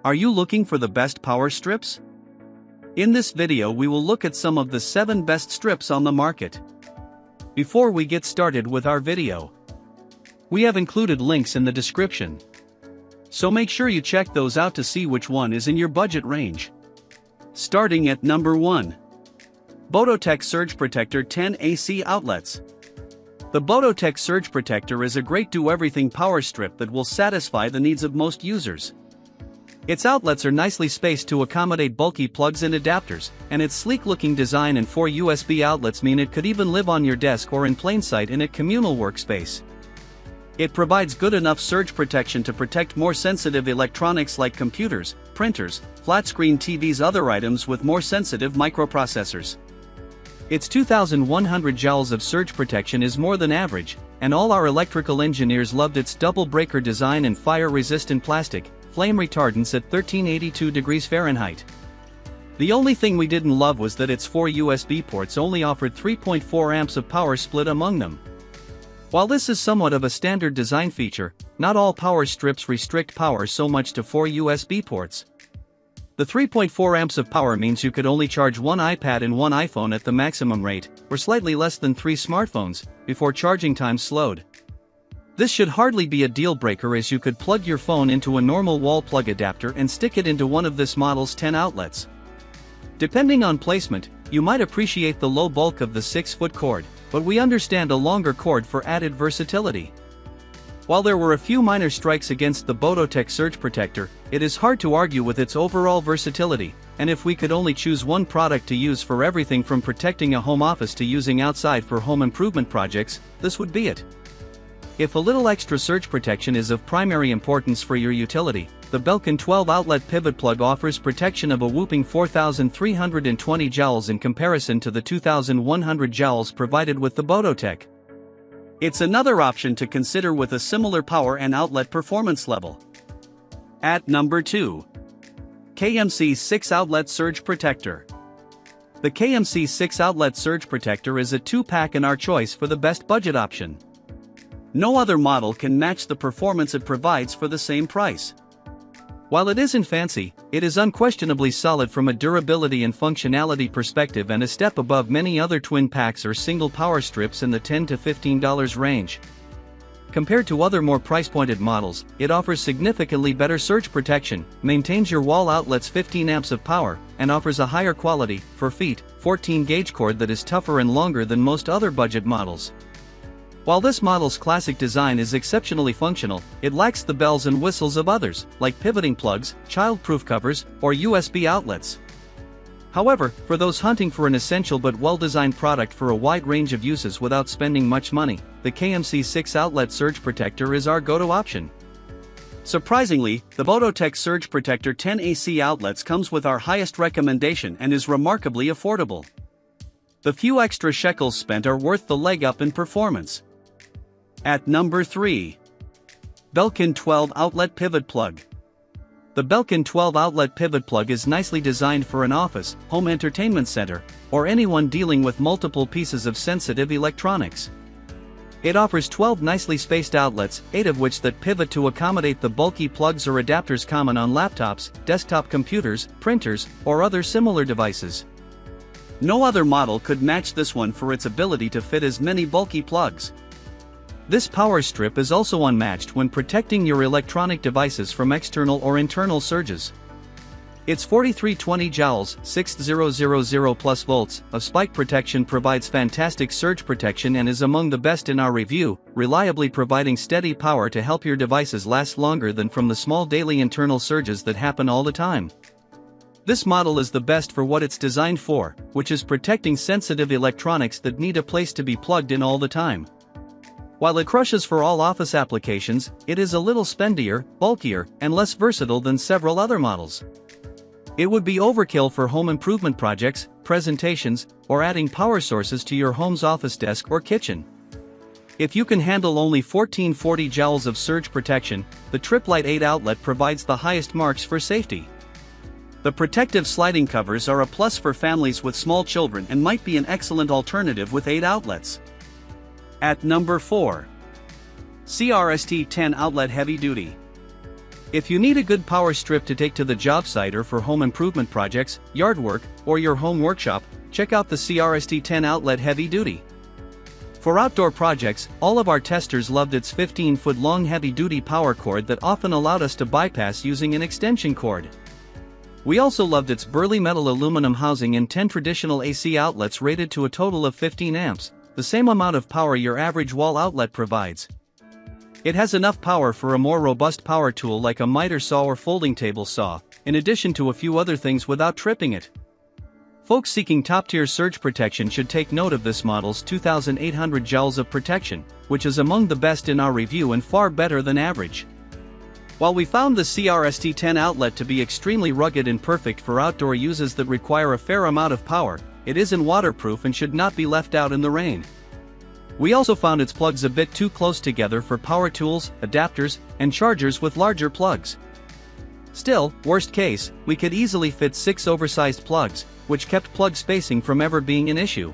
Are you looking for the best power strips? In this video we will look at some of the 7 best strips on the market. Before we get started with our video, we have included links in the description, so make sure you check those out to see which one is in your budget range. Starting at number 1. Bototek Surge Protector 10 AC Outlets. The Bototek Surge Protector is a great do-everything power strip that will satisfy the needs of most users. Its outlets are nicely spaced to accommodate bulky plugs and adapters, and its sleek-looking design and 4 USB outlets mean it could even live on your desk or in plain sight in a communal workspace. It provides good enough surge protection to protect more sensitive electronics like computers, printers, flat-screen TVs, other items with more sensitive microprocessors. Its 2,100 joules of surge protection is more than average, and all our electrical engineers loved its double breaker design and fire-resistant plastic, flame retardants at 1382 degrees Fahrenheit. The only thing we didn't love was that its 4 USB ports only offered 3.4 amps of power split among them. While this is somewhat of a standard design feature, not all power strips restrict power so much to 4 USB ports. The 3.4 amps of power means you could only charge one iPad and one iPhone at the maximum rate, or slightly less than 3 smartphones, before charging time slowed. This should hardly be a deal breaker, as you could plug your phone into a normal wall plug adapter and stick it into one of this model's 10 outlets. Depending on placement, you might appreciate the low bulk of the 6-foot cord, but we understand a longer cord for added versatility. While there were a few minor strikes against the Bototek Surge Protector, it is hard to argue with its overall versatility, and if we could only choose one product to use for everything from protecting a home office to using outside for home improvement projects, this would be it. If a little extra surge protection is of primary importance for your utility, the Belkin 12-outlet pivot plug offers protection of a whopping 4,320 joules in comparison to the 2,100 joules provided with the Bototek. It's another option to consider with a similar power and outlet performance level. At number 2. KMC 6-Outlet Surge Protector. The KMC 6-Outlet Surge Protector is a 2-pack and our choice for the best budget option. No other model can match the performance it provides for the same price. While it isn't fancy, it is unquestionably solid from a durability and functionality perspective and a step above many other twin packs or single power strips in the $10 to $15 range. Compared to other more price-pointed models, it offers significantly better surge protection, maintains your wall outlets 15 amps of power, and offers a higher quality, 4-feet, 14-gauge cord that is tougher and longer than most other budget models. While this model's classic design is exceptionally functional, it lacks the bells and whistles of others, like pivoting plugs, child-proof covers, or USB outlets. However, for those hunting for an essential but well-designed product for a wide range of uses without spending much money, the KMC 6-Outlet Surge Protector is our go-to option. Surprisingly, the Bototek Surge Protector 10 AC outlets comes with our highest recommendation and is remarkably affordable. The few extra shekels spent are worth the leg up in performance. At number 3. Belkin 12-Outlet Pivot Plug. The Belkin 12-Outlet Pivot Plug is nicely designed for an office, home entertainment center, or anyone dealing with multiple pieces of sensitive electronics. It offers 12 nicely spaced outlets, 8 of which that pivot to accommodate the bulky plugs or adapters common on laptops, desktop computers, printers, or other similar devices. No other model could match this one for its ability to fit as many bulky plugs. This power strip is also unmatched when protecting your electronic devices from external or internal surges. Its 4320 joules, 6000 plus volts, of spike protection provides fantastic surge protection and is among the best in our review, reliably providing steady power to help your devices last longer than from the small daily internal surges that happen all the time. This model is the best for what it's designed for, which is protecting sensitive electronics that need a place to be plugged in all the time. While it crushes for all office applications, it is a little spendier, bulkier, and less versatile than several other models. It would be overkill for home improvement projects, presentations, or adding power sources to your home's office desk or kitchen. If you can handle only 1440 joules of surge protection, the Triplite 8 outlet provides the highest marks for safety. The protective sliding covers are a plus for families with small children and might be an excellent alternative with 8 outlets. At number 4. CRST 10 Outlet Heavy Duty. If you need a good power strip to take to the job site or for home improvement projects, yard work, or your home workshop, check out the CRST 10 outlet heavy duty. For outdoor projects, all of our testers loved its 15-foot long heavy-duty power cord that often allowed us to bypass using an extension cord. We also loved its burly metal aluminum housing and 10 traditional AC outlets rated to a total of 15 amps, the same amount of power your average wall outlet provides. It has enough power for a more robust power tool like a miter saw or folding table saw, in addition to a few other things without tripping it. Folks seeking top-tier surge protection should take note of this model's 2,800 joules of protection, which is among the best in our review and far better than average. While we found the CRST 10 outlet to be extremely rugged and perfect for outdoor uses that require a fair amount of power, it isn't waterproof and should not be left out in the rain. We also found its plugs a bit too close together for power tools, adapters, and chargers with larger plugs. Still, worst case, we could easily fit 6 oversized plugs, which kept plug spacing from ever being an issue.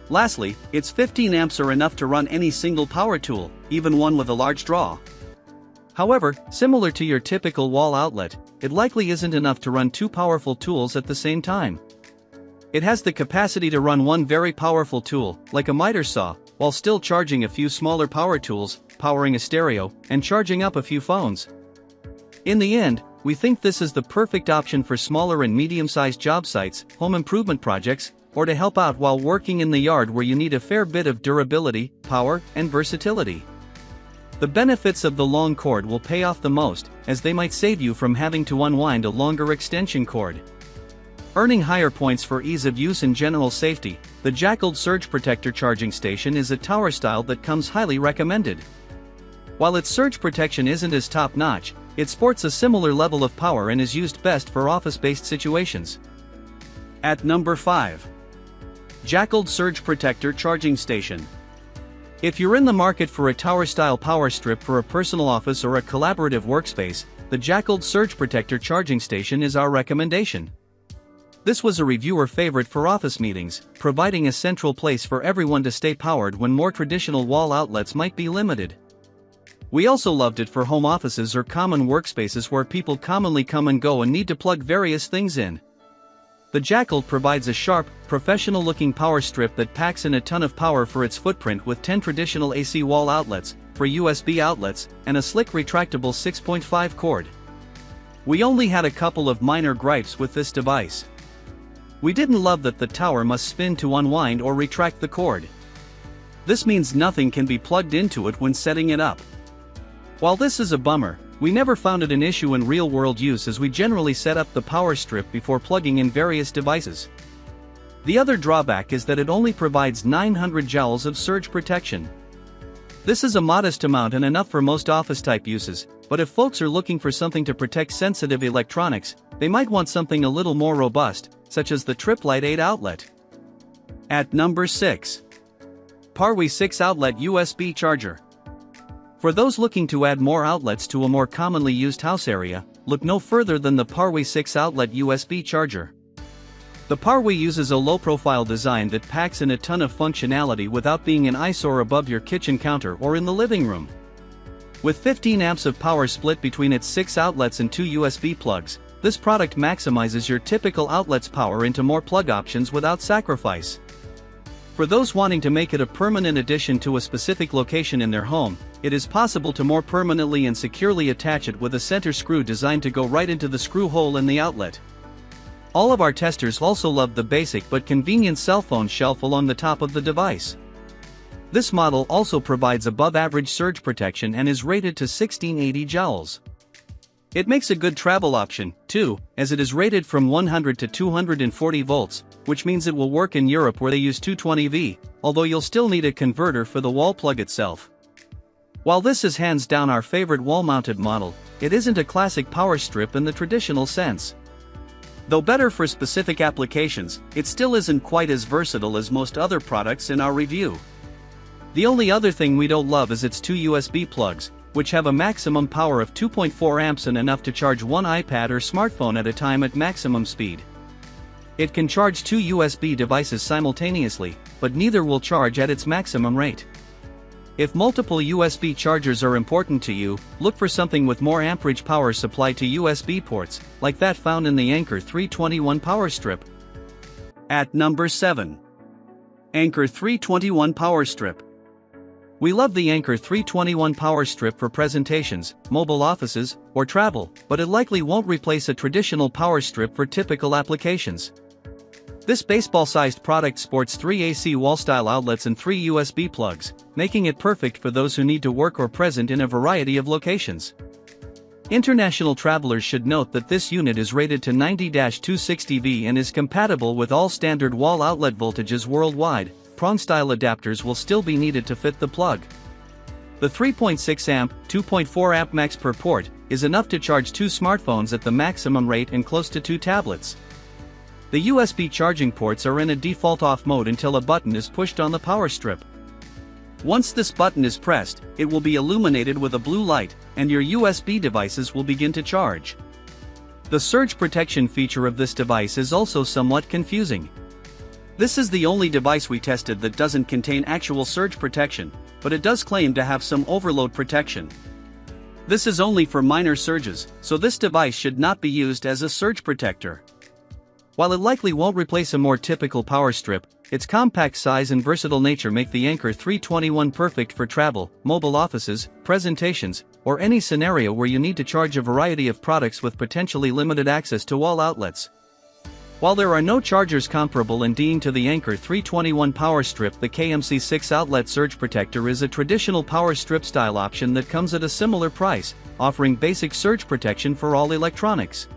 Lastly, its 15 amps are enough to run any single power tool, even one with a large draw. However, similar to your typical wall outlet, it likely isn't enough to run 2 powerful tools at the same time. It has the capacity to run one very powerful tool, like a miter saw, while still charging a few smaller power tools, powering a stereo, and charging up a few phones. In the end, we think this is the perfect option for smaller and medium-sized job sites, home improvement projects, or to help out while working in the yard where you need a fair bit of durability, power, and versatility. The benefits of the long cord will pay off the most, as they might save you from having to unwind a longer extension cord. Earning higher points for ease of use and general safety, the JACKYLED Surge Protector charging station is a tower style that comes highly recommended. While its surge protection isn't as top-notch, it sports a similar level of power and is used best for office-based situations. At number 5. JACKYLED Surge Protector Charging Station. If you're in the market for a tower-style power strip for a personal office or a collaborative workspace, the JACKYLED Surge Protector charging station is our recommendation. This was a reviewer favorite for office meetings, providing a central place for everyone to stay powered when more traditional wall outlets might be limited. We also loved it for home offices or common workspaces where people commonly come and go and need to plug various things in. The JACKYLED provides a sharp, professional-looking power strip that packs in a ton of power for its footprint with 10 traditional AC wall outlets, 4 USB outlets, and a slick retractable 6.5 cord. We only had a couple of minor gripes with this device. We didn't love that the tower must spin to unwind or retract the cord. This means nothing can be plugged into it when setting it up. While this is a bummer, we never found it an issue in real-world use as we generally set up the power strip before plugging in various devices. The other drawback is that it only provides 900 joules of surge protection. This is a modest amount and enough for most office-type uses, but if folks are looking for something to protect sensitive electronics, they might want something a little more robust, such as the TripLite 8 outlet. At number 6. POWRUI 6 Outlet USB Charger. For those looking to add more outlets to a more commonly used house area, look no further than the POWRUI 6 Outlet USB Charger. The POWRUI uses a low-profile design that packs in a ton of functionality without being an eyesore above your kitchen counter or in the living room. With 15 amps of power split between its 6 outlets and 2 USB plugs, this product maximizes your typical outlet's power into more plug options without sacrifice. For those wanting to make it a permanent addition to a specific location in their home, it is possible to more permanently and securely attach it with a center screw designed to go right into the screw hole in the outlet. All of our testers also loved the basic but convenient cell phone shelf along the top of the device. This model also provides above-average surge protection and is rated to 1680 joules. It makes a good travel option, too, as it is rated from 100 to 240 volts, which means it will work in Europe where they use 220V, although you'll still need a converter for the wall plug itself. While this is hands down our favorite wall-mounted model, it isn't a classic power strip in the traditional sense. Though better for specific applications, it still isn't quite as versatile as most other products in our review. The only other thing we don't love is its 2 USB plugs, which have a maximum power of 2.4 amps and enough to charge one iPad or smartphone at a time at maximum speed. It can charge 2 USB devices simultaneously, but neither will charge at its maximum rate. If multiple USB chargers are important to you, look for something with more amperage power supply to USB ports, like that found in the Anker 321 power strip. At number 7. Anker 321 power strip. We love the Anker 321 power strip for presentations, mobile offices, or travel, but it likely won't replace a traditional power strip for typical applications. This baseball-sized product sports 3 AC wall-style outlets and 3 USB plugs, making it perfect for those who need to work or present in a variety of locations. International travelers should note that this unit is rated to 90-260V and is compatible with all standard wall outlet voltages worldwide. Prong-style adapters will still be needed to fit the plug. The 3.6 amp, 2.4 amp max per port is enough to charge 2 smartphones at the maximum rate and close to 2 tablets. The USB charging ports are in a default off mode until a button is pushed on the power strip. Once this button is pressed, it will be illuminated with a blue light, and your USB devices will begin to charge. The surge protection feature of this device is also somewhat confusing. This is the only device we tested that doesn't contain actual surge protection, but it does claim to have some overload protection. This is only for minor surges, so this device should not be used as a surge protector. While it likely won't replace a more typical power strip, its compact size and versatile nature make the Anker 321 perfect for travel, mobile offices, presentations, or any scenario where you need to charge a variety of products with potentially limited access to wall outlets. While there are no chargers comparable in DeN to the Anker 321 power strip, the KMC6 outlet surge protector is a traditional power strip style option that comes at a similar price, offering basic surge protection for all electronics.